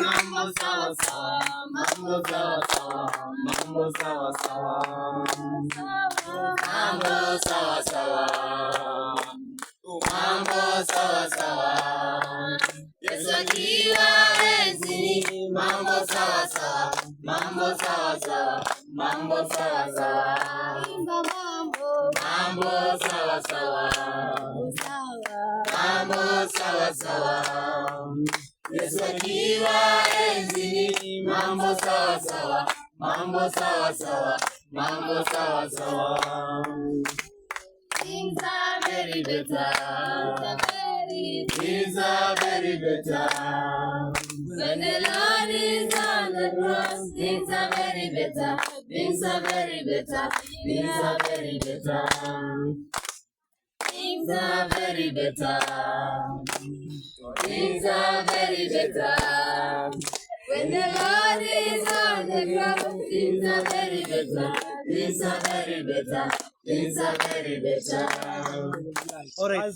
Mambo sawa sawa, mambo sawa sawa, mambo sawa sawa, mambo sawa sawa, mambo sawa sawa. Yesu akiwa enzini, mambo sawa sawa, mambo sawa sawa, mambo sawa sawa, mambo sawa sawa, mambo sawa sawa. Yesu akiwa enzini, mambo sawa sawa, mambo sawa sawa, mambo sawa sawa. Things are very better. Things are very better. When the Lord is on the cross, things are very better. Things are very better. Things are very better. Things are very better. Things are very better. When the Lord is on the cross, things are very better. Things are very better. Things are very better. All right.